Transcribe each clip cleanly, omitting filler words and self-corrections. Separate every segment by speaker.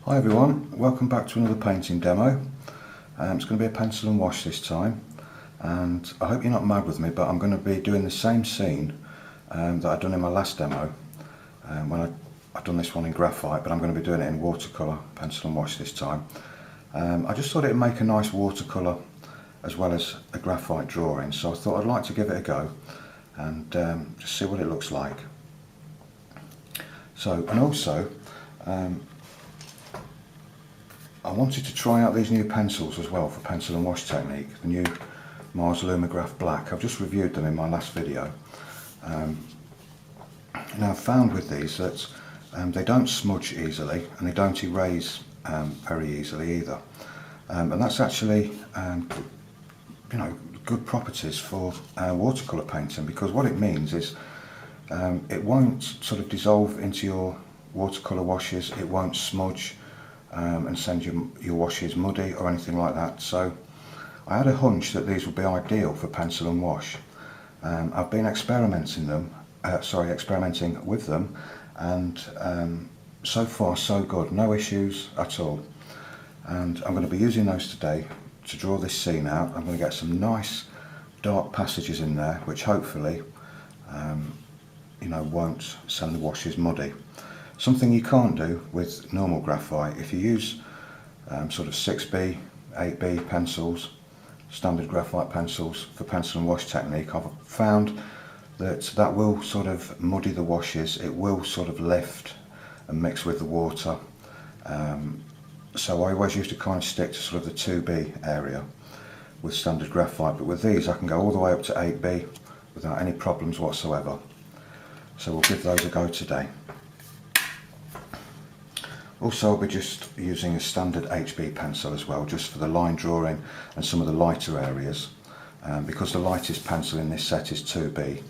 Speaker 1: Hi everyone, welcome back to another painting demo. It's going to be a pencil and wash this time, and I hope you're not mad with me, but I'm going to be doing the same scene that I've done in my last demo when I've done this one in graphite, but I'm going to be doing it in watercolour pencil and wash this time. I just thought it would make a nice watercolour as well as a graphite drawing, so I thought I'd like to give it a go and just see what it looks like. So, and also I wanted to try out these new pencils as well for pencil and wash technique, the new Mars Lumograph Black. I've just reviewed them in my last video. Now I've found with these that they don't smudge easily and they don't erase very easily either. And that's actually good properties for watercolour painting, because what it means is it won't sort of dissolve into your watercolour washes, it won't smudge and send your washes muddy or anything like that. So I had a hunch that these would be ideal for pencil and wash. I've been experimenting with them, and so far so good, no issues at all. And I'm going to be using those today to draw this scene out. I'm going to get some nice dark passages in there, which hopefully won't send the washes muddy. Something you can't do with normal graphite. If you use sort of 6B, 8B pencils, standard graphite pencils for pencil and wash technique, I've found that will sort of muddy the washes. It will sort of lift and mix with the water. So I always used to kind of stick to sort of the 2B area with standard graphite, but with these I can go all the way up to 8B without any problems whatsoever. So we'll give those a go today. Also, I'll be just using a standard HB pencil as well, just for the line drawing and some of the lighter areas, because the lightest pencil in this set is 2B,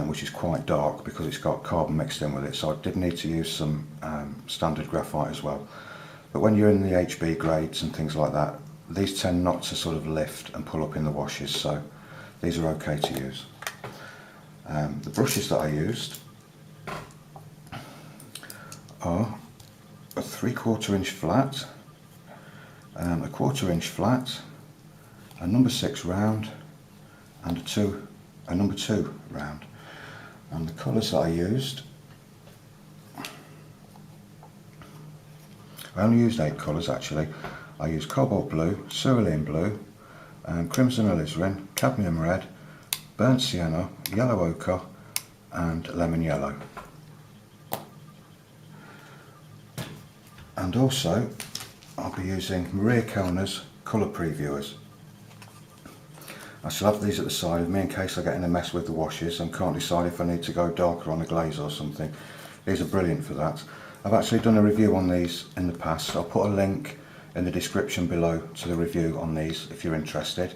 Speaker 1: which is quite dark because it's got carbon mixed in with it, so I did need to use some standard graphite as well. But when you're in the HB grades and things like that, these tend not to sort of lift and pull up in the washes, so these are okay to use. The brushes that I used are a 3/4 inch flat, a 1/4 inch flat, a number 6 round, and a number 2 round. And the colours that I used, I only used 8 colours actually. I used cobalt blue, cerulean blue, crimson alizarin, cadmium red, burnt sienna, yellow ochre, and lemon yellow. And also I'll be using Maria Kellner's colour previewers. I shall have these at the side of me in case I get in a mess with the washes and can't decide if I need to go darker on the glaze or something. These are brilliant for that. I've actually done a review on these in the past. I'll put a link in the description below to the review on these if you're interested.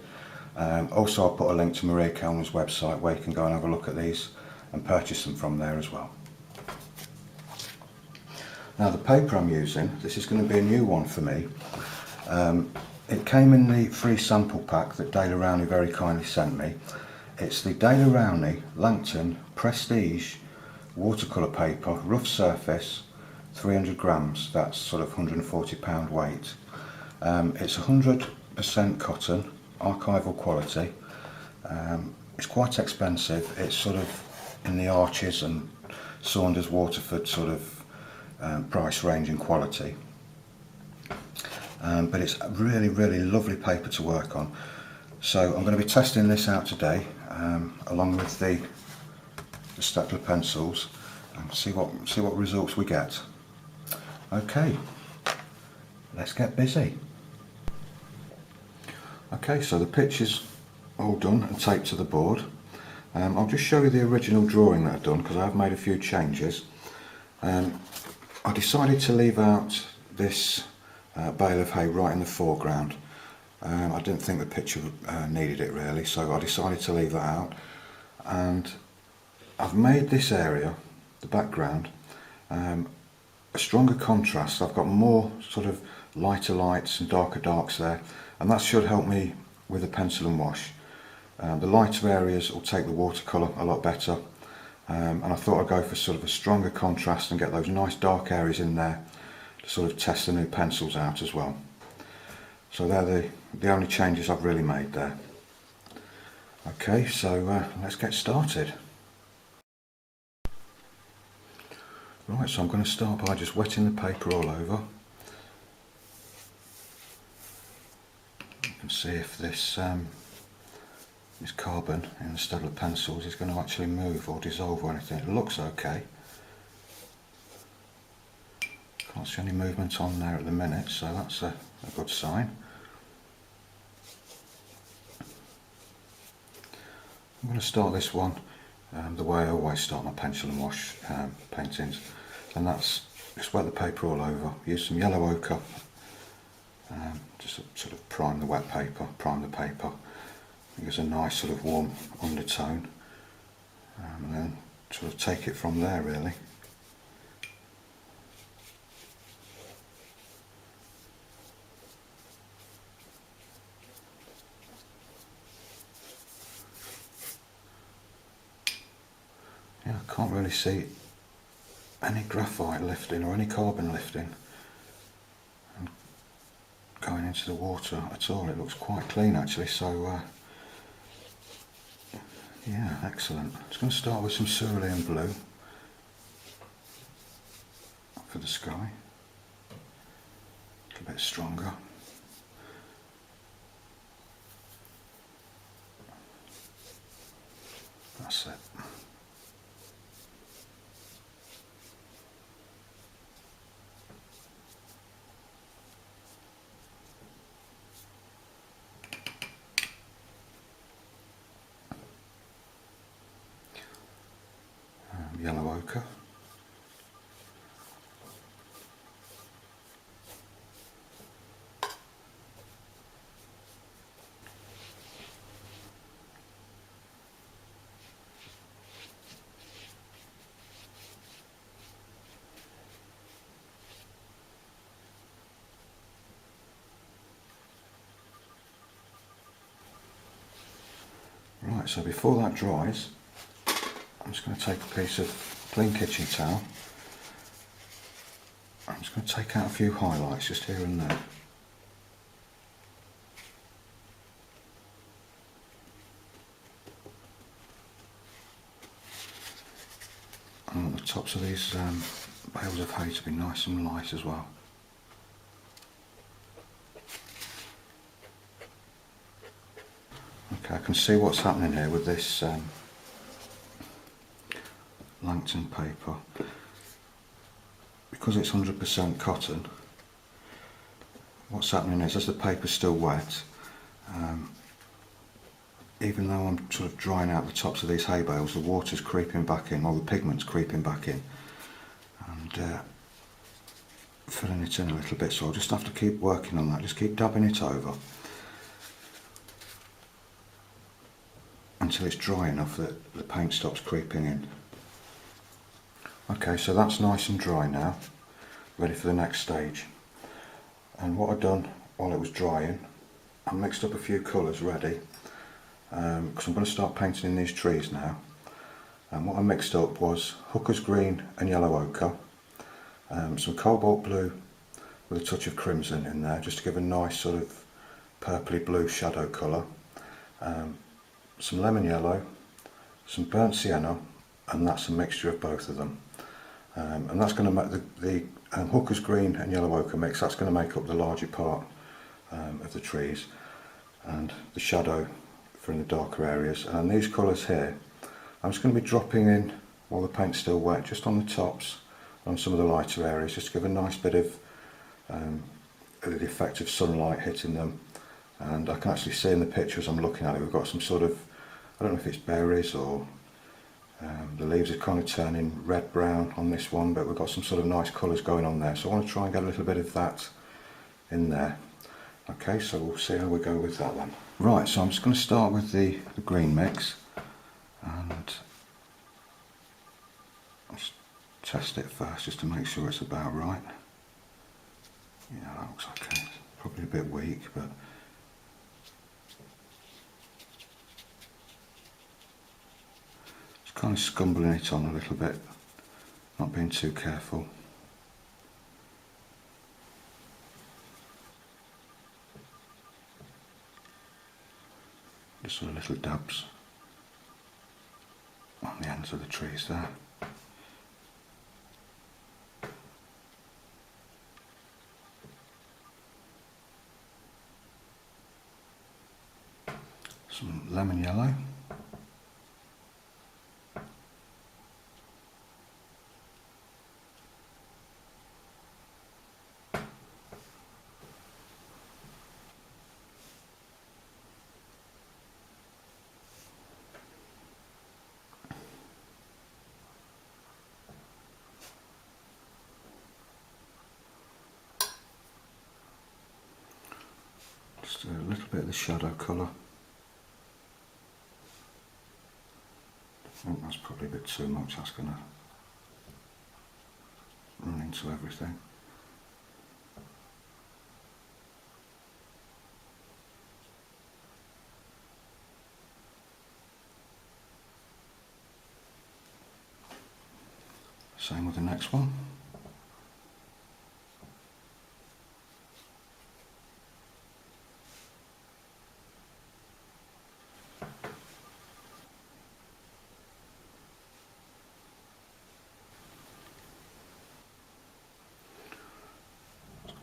Speaker 1: Also I'll put a link to Maria Kellner's website where you can go and have a look at these and purchase them from there as well. Now the paper I'm using, this is going to be a new one for me. It came in the free sample pack that Daler Rowney very kindly sent me. It's the Daler Rowney Langton Prestige watercolour paper, rough surface, 300 grams, that's sort of £140 weight. It's 100% cotton, archival quality. It's quite expensive. It's sort of in the Arches and Saunders Waterford sort of price range and quality, but it's a really lovely paper to work on. So I'm going to be testing this out today along with the Staedtler pencils and see what results we get. Okay, let's get busy. Okay, so the pitch is all done and taped to the board. I'll just show you the original drawing that I've done because I have made a few changes. I decided to leave out this bale of hay right in the foreground. I didn't think the picture needed it really, so I decided to leave that out. And I've made this area, the background, a stronger contrast. I've got more sort of lighter lights and darker darks there, and that should help me with the pencil and wash. The lighter areas will take the watercolour a lot better. And I thought I'd go for sort of a stronger contrast and get those nice dark areas in there to sort of test the new pencils out as well. So they're the only changes I've really made there. Okay, so let's get started. Right, so I'm going to start by just wetting the paper all over. You can see if this carbon in the Staedtler pencils is going to actually move or dissolve or anything. It looks okay. Can't see any movement on there at the minute, so that's a good sign. I'm going to start this one the way I always start my pencil and wash paintings, and that's just wet the paper all over. Use some yellow ochre, just to sort of prime the paper. It gives a nice sort of warm undertone, and then sort of take it from there really. Yeah, I can't really see any graphite lifting or any carbon lifting and going into the water at all. It looks quite clean actually, so yeah, excellent. I'm just going to start with some cerulean blue for the sky, a little bit stronger. That's it. Yellow ochre. Right, so before that dries, I'm just going to take a piece of clean kitchen towel. I'm just going to take out a few highlights just here and there. I want the tops of these bales of hay to be nice and light as well. Okay, I can see what's happening here with this Langton paper. Because it's 100% cotton, what's happening is as the paper's still wet, even though I'm sort of drying out the tops of these hay bales, the water's creeping back in, or the pigment's creeping back in, and filling it in a little bit. So I'll just have to keep working on that, just keep dabbing it over until it's dry enough that the paint stops creeping in. Okay, so that's nice and dry now, ready for the next stage. And what I've done while it was drying, I mixed up a few colours ready, because I'm going to start painting in these trees now. And what I mixed up was hooker's green and yellow ochre, some cobalt blue with a touch of crimson in there, just to give a nice sort of purpley blue shadow colour, some lemon yellow, some burnt sienna, and that's a mixture of both of them. And that's going to make the hooker's green and yellow ochre mix, that's going to make up the larger part of the trees, and the shadow for in the darker areas. And these colours here, I'm just going to be dropping in while the paint's still wet, just on the tops, on some of the lighter areas, just to give a nice bit of the effect of sunlight hitting them. And I can actually see in the picture as I'm looking at it, we've got some sort of, I don't know if it's berries or the leaves are kind of turning red-brown on this one, but we've got some sort of nice colours going on there. So I want to try and get a little bit of that in there. Okay, so we'll see how we go with that then. Right, so I'm just going to start with the green mix, and just test it first just to make sure it's about right. Yeah, that looks okay. It's probably a bit weak, but just kind of scumbling it on a little bit, not being too careful. Just sort of little dabs on the ends of the trees there. Some lemon yellow. Just a little bit of the shadow colour. I think that's probably a bit too much, that's going to run into everything. Same with the next one.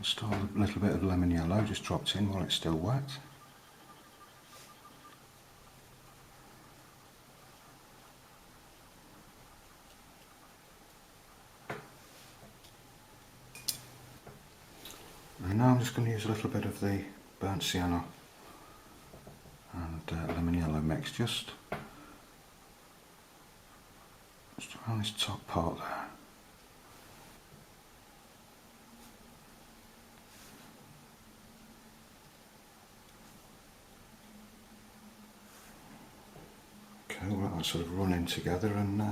Speaker 1: Start a little bit of lemon yellow just dropped in while it's still wet. And now I'm just going to use a little bit of the burnt sienna and lemon yellow mix just around this top part there. Okay, we'll let that sort of run in together and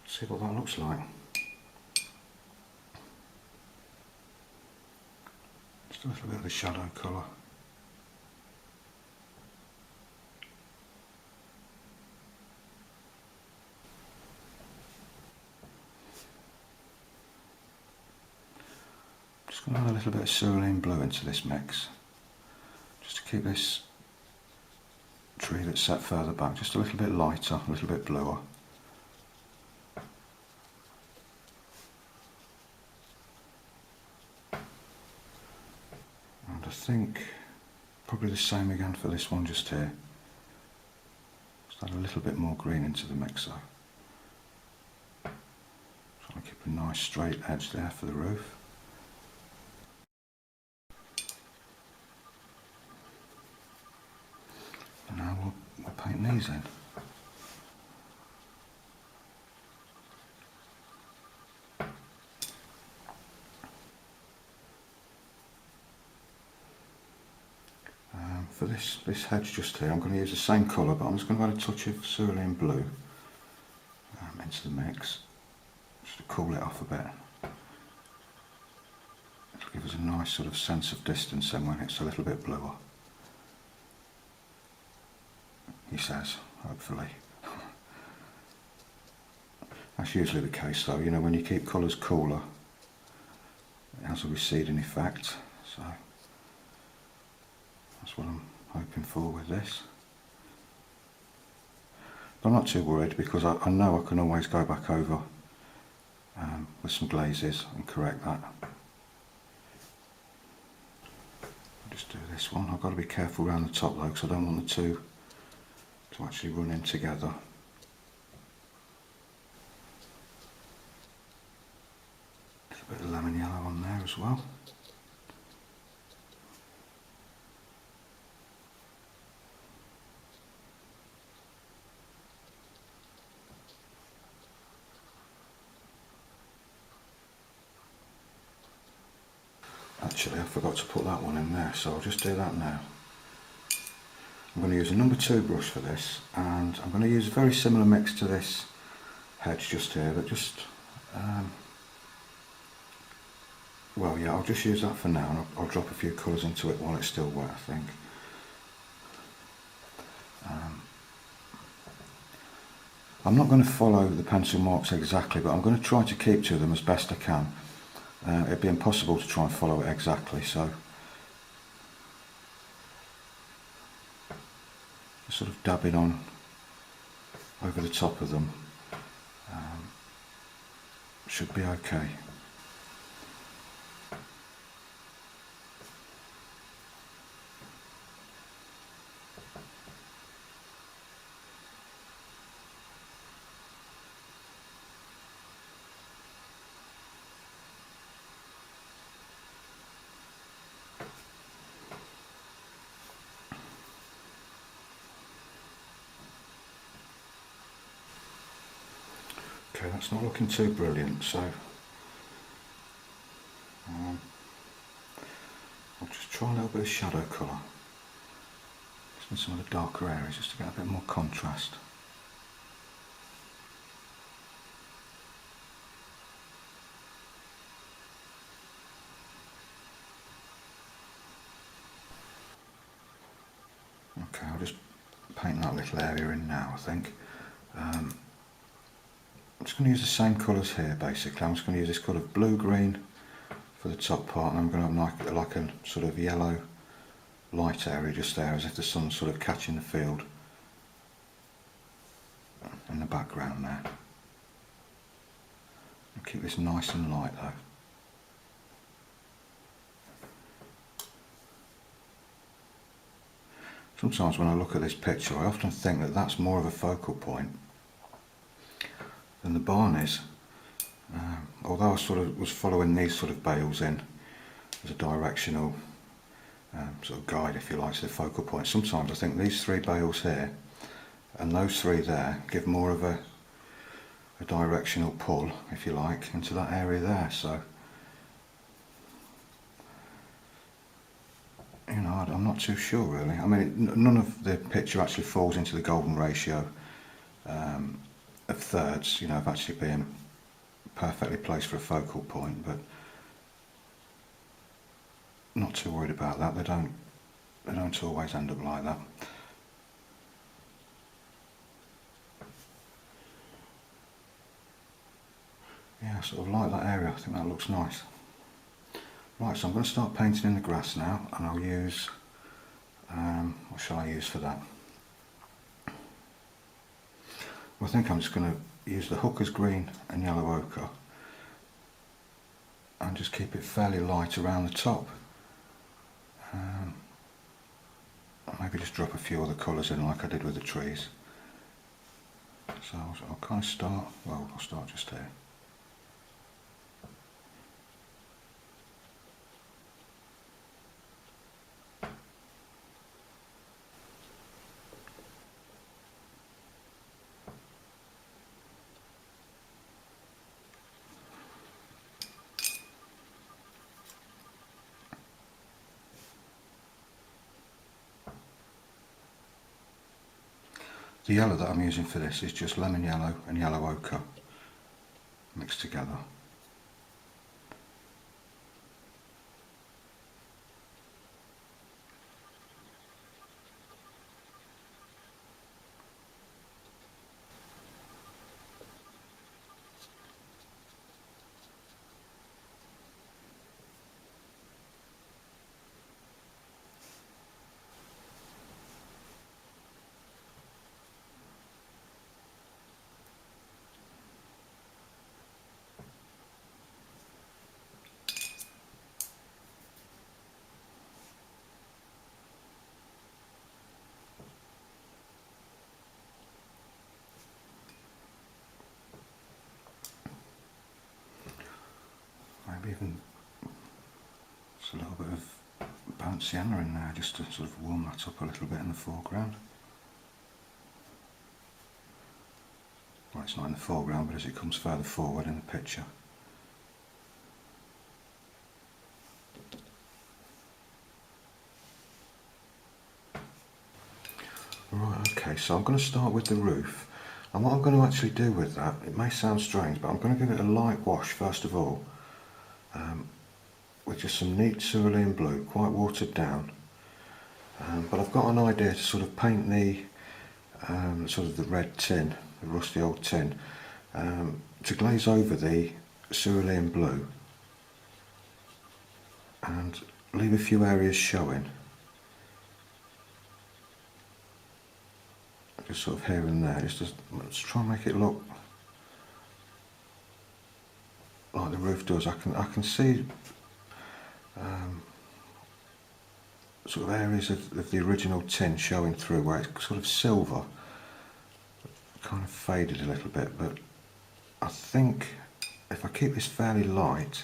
Speaker 1: see what that looks like. Just a little bit of the shadow colour. Just going to add a little bit of cerulean blue into this mix, just to keep this tree that's set further back just a little bit lighter, a little bit bluer. And I think probably the same again for this one just here. Just add a little bit more green into the mixer. Trying to keep a nice straight edge there for the roof. And now we'll paint these in. For this hedge just here, I'm going to use the same colour, but I'm just going to add a touch of cerulean blue into the mix, just to cool it off a bit. It'll give us a nice sort of sense of distance then when it's a little bit bluer. He says, hopefully. That's usually the case though, you know, when you keep colours cooler, it has a receding effect, so that's what I'm hoping for with this. But I'm not too worried because I know I can always go back over with some glazes and correct that. I'll just do this one. I've got to be careful around the top though because I don't want the two to actually run in together. A little bit of lemon yellow on there as well. Actually, I forgot to put that one in there, so I'll just do that now. I'm going to use a number 2 brush for this, and I'm going to use a very similar mix to this hedge just here, but just, well yeah, I'll just use that for now, and I'll drop a few colours into it while it's still wet, I think. I'm not going to follow the pencil marks exactly, but I'm going to try to keep to them as best I can. It'd be impossible to try and follow it exactly, so sort of dabbing on over the top of them should be okay. Okay, that's not looking too brilliant, so I'll just try a little bit of shadow colour just in some of the darker areas, just to get a bit more contrast. Okay, I'll just paint that little area in now, I think. I'm just going to use the same colours here basically. I'm just going to use this colour of blue-green for the top part, and I'm going to have like a sort of yellow light area just there, as if the sun's sort of catching the field in the background there. I'll keep this nice and light though. Sometimes when I look at this picture, I often think that that's more of a focal point than the barn is. Although I sort of was following these sort of bales in as a directional sort of guide, if you like, to the focal point, sometimes I think these three bales here and those three there give more of a directional pull, if you like, into that area there. So, you know, I'm not too sure really. I mean, none of the picture actually falls into the golden ratio of thirds, you know, of actually being perfectly placed for a focal point, but not too worried about that. They don't always end up like that. Yeah, I sort of like that area. I think that looks nice. Right, so I'm going to start painting in the grass now, and I'll use what shall I use for that? Well, I think I'm just going to use the Hooker's green and yellow ochre and just keep it fairly light around the top. Maybe just drop a few other colours in like I did with the trees. So I'll kind of start, well, I'll start just here. The yellow that I'm using for this is just lemon yellow and yellow ochre mixed together. Maybe even just a little bit of burnt sienna in there just to sort of warm that up a little bit in the foreground. Well, it's not in the foreground, but as it comes further forward in the picture. Right, okay, so I'm going to start with the roof, and what I'm going to actually do with that, it may sound strange, but I'm going to give it a light wash first of all, with just some neat cerulean blue, quite watered down, but I've got an idea to sort of paint the sort of the red tin, the rusty old tin, to glaze over the cerulean blue and leave a few areas showing. just sort of here and there, let's try and make it look like the roof does. I can see sort of areas of the original tin showing through where it's sort of silver, kind of faded a little bit, but I think if I keep this fairly light,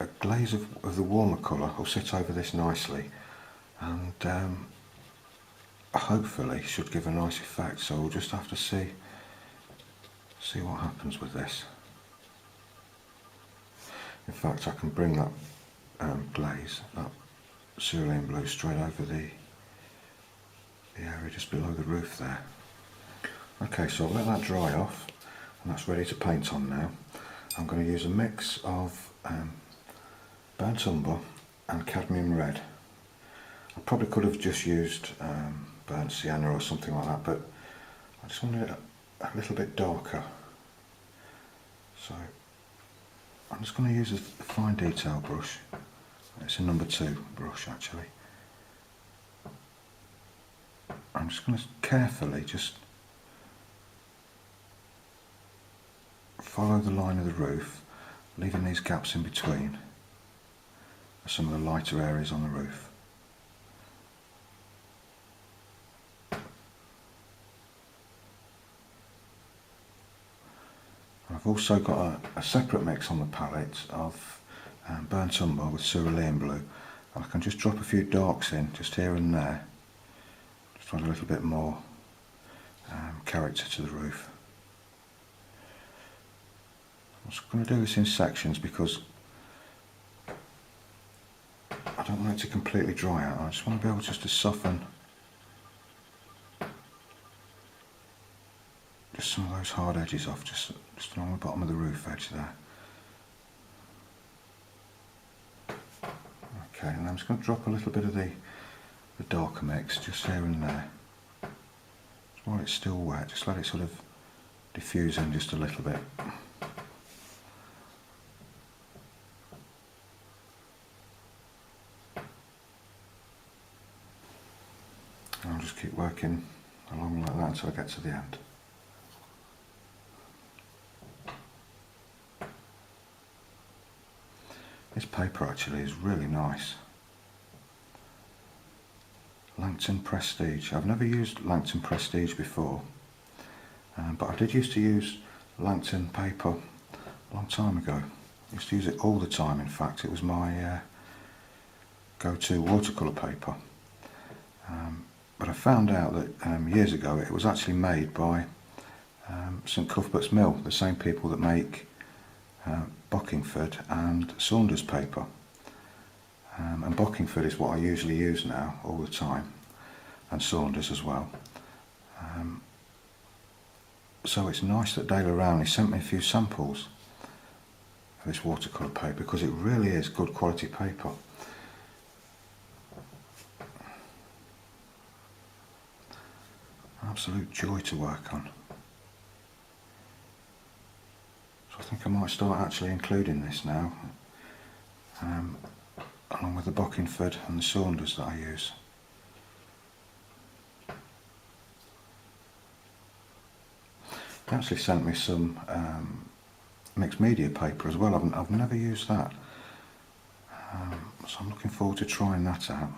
Speaker 1: a glaze of the warmer colour will sit over this nicely, and hopefully should give a nice effect. So we'll just have to see what happens with this. In fact, I can bring that glaze, that cerulean blue, straight over the area just below the roof there. Okay, so I'll let that dry off, and that's ready to paint on now. I'm going to use a mix of burnt umber and cadmium red. I probably could have just used burnt sienna or something like that, but I just wanted it a little bit darker. So I'm just going to use a fine detail brush. It's a number 2 brush actually. I'm just going to carefully just follow the line of the roof, leaving these gaps in between some of the lighter areas on the roof. I've also got a separate mix on the palette of burnt umber with cerulean blue, and I can just drop a few darks in just here and there, just to add a little bit more character to the roof. I'm just going to do this in sections because I don't want it to completely dry out. I just want to be able just to soften just some of those hard edges off, just along the bottom of the roof edge there. Okay, and I'm just going to drop a little bit of the darker mix just here and there. Just while it's still wet, just let it sort of diffuse in just a little bit. And I'll just keep working along like that until I get to the end. This paper actually is really nice. Langton Prestige. I've never used Langton Prestige before, but I did used to use Langton paper a long time ago. I used to use it all the time, in fact. It was my go-to watercolour paper. But I found out that years ago it was actually made by St Cuthbert's Mill, the same people that make Bockingford and Saunders paper, and Bockingford is what I usually use now all the time, and Saunders as well. So it's nice that Dale Rowney sent me a few samples of this watercolour paper, because it really is good quality paper. Absolute joy to work on. I think I might start actually including this now, along with the Bockingford and the Saunders that I use. They actually sent me some mixed media paper as well. I've never used that, so I'm looking forward to trying that out.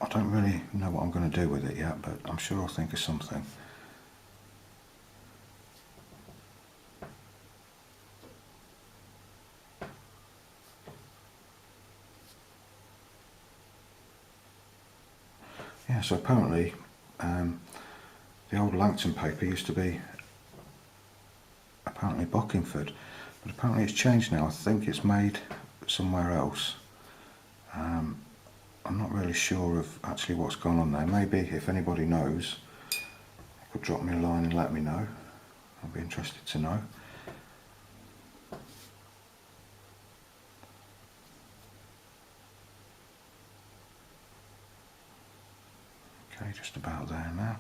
Speaker 1: I don't really know what I'm going to do with it yet, but I'm sure I'll think of something. Yeah, so apparently the old Langton paper used to be apparently Bockingford, but apparently it's changed now. I think it's made somewhere else. I'm not really sure of actually what's gone on there. Maybe if anybody knows, you could drop me a line and let me know. I'd be interested to know. Okay, just about there now.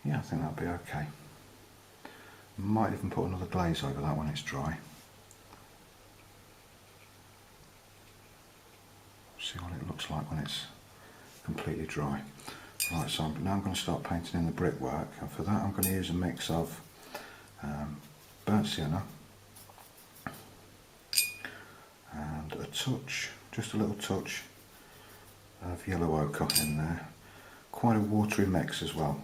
Speaker 1: Yeah, I think that'll be okay. Might even put another glaze over that when it's dry. See what it looks like when it's completely dry. Right, so now I'm going to start painting in the brickwork, and for that I'm going to use a mix of burnt sienna and a touch, just a little touch of yellow ochre in there. Quite a watery mix as well.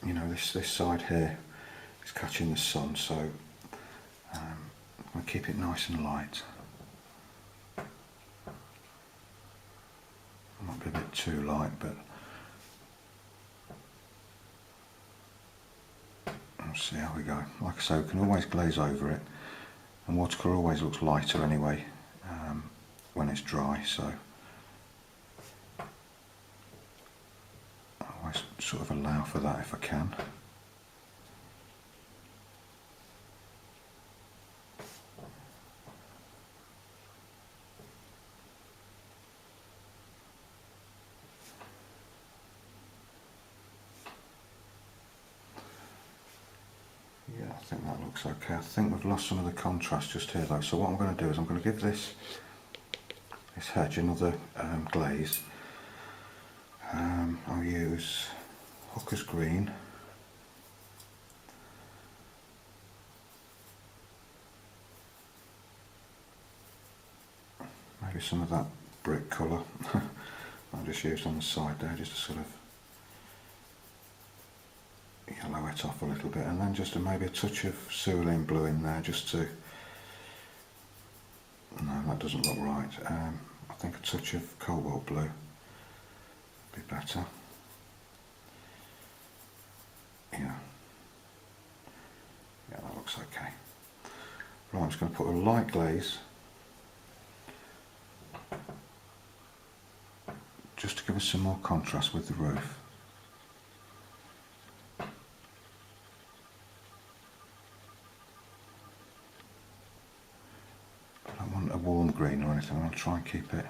Speaker 1: You know, this side here is catching the sun, so I'm going to keep it nice and light. Might be a bit too light, but we'll see how we go. Like I say, we can always glaze over it, and watercolour always looks lighter anyway when it's dry, so I always sort of allow for that if I can. Yeah, I think that looks okay. I think we've lost some of the contrast just here though, so what I'm going to do is I'm going to give this hedge another glaze. I'll use Hooker's Green, maybe some of that brick colour I'll just use on the side there, just to sort of yellow it off a little bit, and then just maybe a touch of cerulean blue in there, just to, no, that doesn't look right. I think a touch of cobalt blue would be better. Yeah, that looks okay. Right, I'm just going to put a light glaze just to give us some more contrast with the roof. A warm green or anything. I'll try and keep it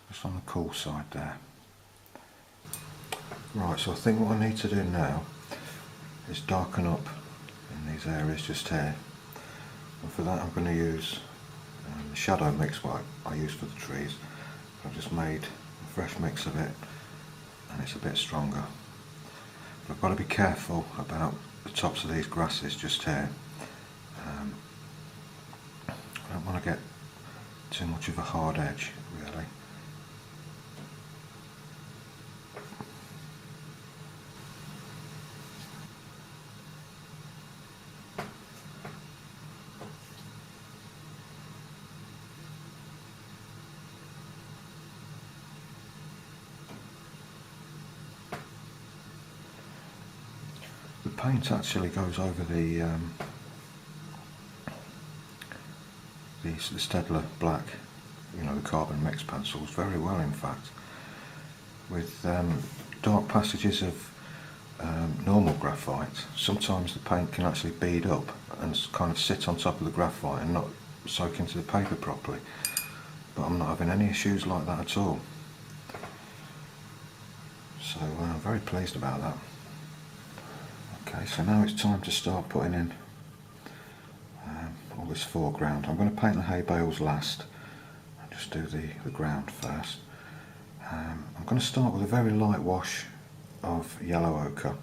Speaker 1: just on the cool side there. Right, so I think what I need to do now is darken up in these areas just here, and for that I'm going to use the shadow mix what I use for the trees. I've just made a fresh mix of it and it's a bit stronger, but I've got to be careful about the tops of these grasses just here. I don't want to get too much of a hard edge, really. The paint actually goes over the Staedtler black, you know, the carbon mix pencils very well, in fact. With dark passages of normal graphite, sometimes the paint can actually bead up and kind of sit on top of the graphite and not soak into the paper properly, but I'm not having any issues like that at all, so I'm very pleased about that. Okay, so now it's time to start putting in all this foreground. I'm going to paint the hay bales last and just do the ground first. I'm going to start with a very light wash of yellow ochre.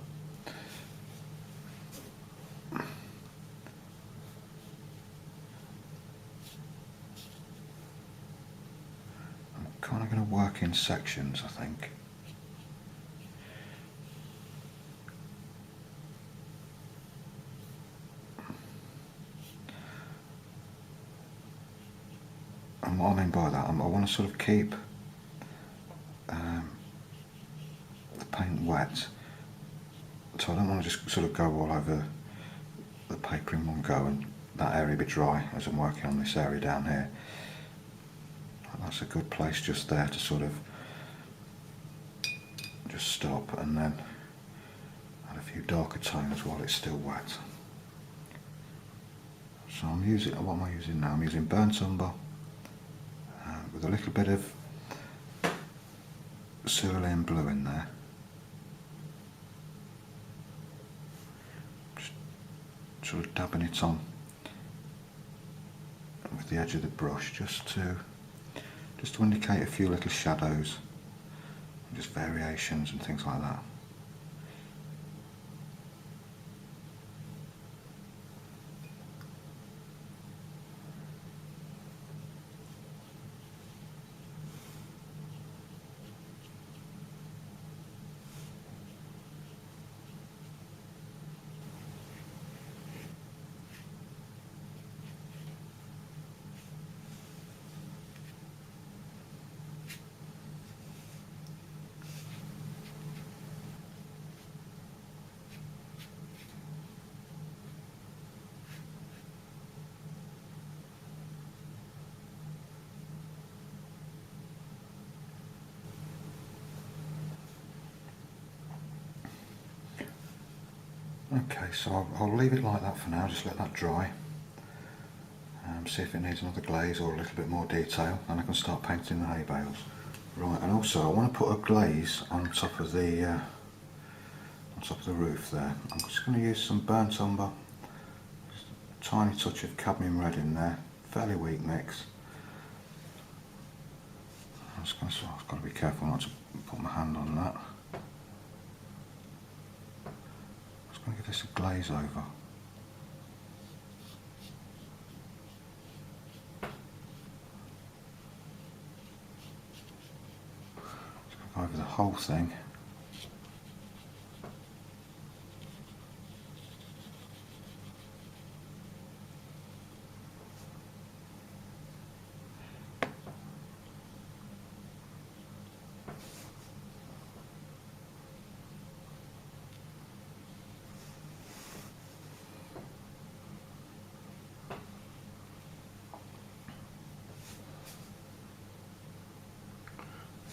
Speaker 1: I'm kind of going to work in sections, I think. And what I mean by that, I want to sort of keep the paint wet, so I don't want to just sort of go all over the paper in one go and that area be dry as I'm working on this area down here. And that's a good place just there to sort of just stop and then add a few darker tones while it's still wet. So I'm using, what am I using now? I'm using burnt umber with a little bit of cerulean blue in there. sort of dabbing it on with the edge of the brush just to indicate a few little shadows, just variations and things like that. Okay, so I'll leave it like that for now, just let that dry. See if it needs another glaze or a little bit more detail, and I can start painting the hay bales. Right, and also I want to put a glaze on top of the roof there. I'm just going to use some burnt umber, just a tiny touch of cadmium red in there, fairly weak mix. I've got to be careful not to put my hand on that. I'm going to give this a glaze over. Just going to go over the whole thing.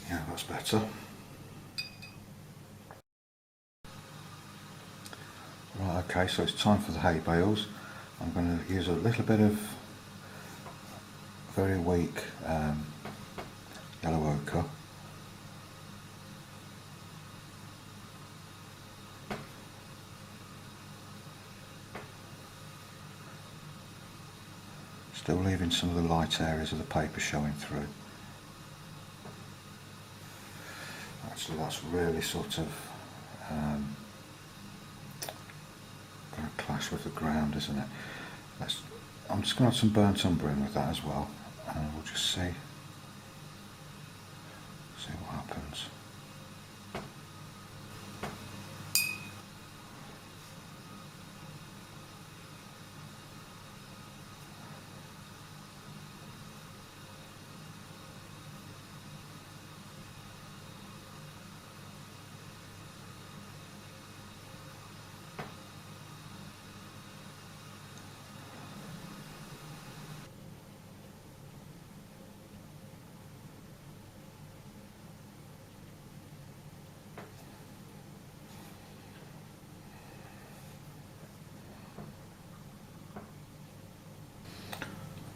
Speaker 1: Yeah, that's better. Right, okay, so it's time for the hay bales. I'm going to use a little bit of very weak yellow ochre. Still leaving some of the light areas of the paper showing through. So that's really sort of going to clash with the ground, isn't it? I'm just going to add some burnt umber in with that as well, and we'll just see what happens.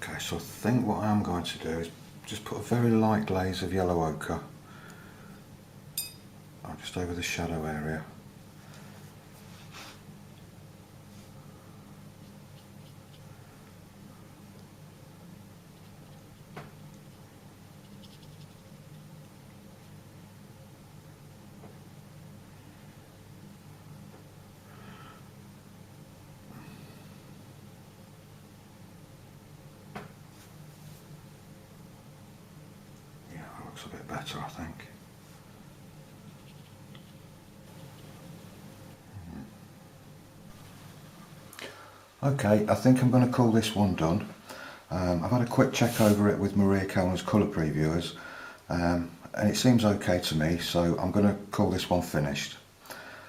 Speaker 1: Okay, so I think what I'm going to do is just put a very light glaze of yellow ochre just over the shadow area. A bit better, I think. Okay, I think I'm going to call this one done. I've had a quick check over it with Maria Kellner's colour previewers, and it seems okay to me, so I'm going to call this one finished.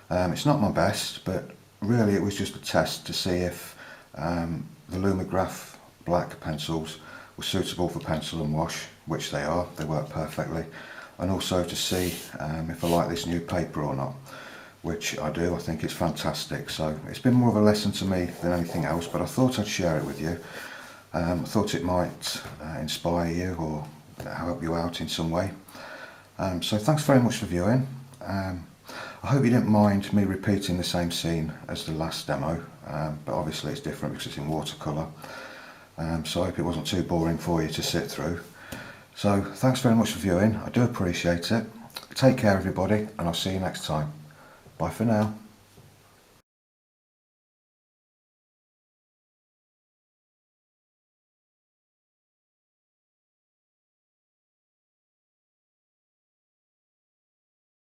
Speaker 1: It's not my best, but really it was just a test to see if the lumograph black pencils were suitable for pencil and wash, which they are, they work perfectly, and also to see if I like this new paper or not, which I do. I think it's fantastic. So it's been more of a lesson to me than anything else, but I thought I'd share it with you. I thought it might inspire you or help you out in some way. So thanks very much for viewing. I hope you didn't mind me repeating the same scene as the last demo, but obviously it's different because it's in watercolour, so I hope it wasn't too boring for you to sit through. So thanks very much for viewing, I do appreciate it. Take care everybody, and I'll see you next time. Bye for now.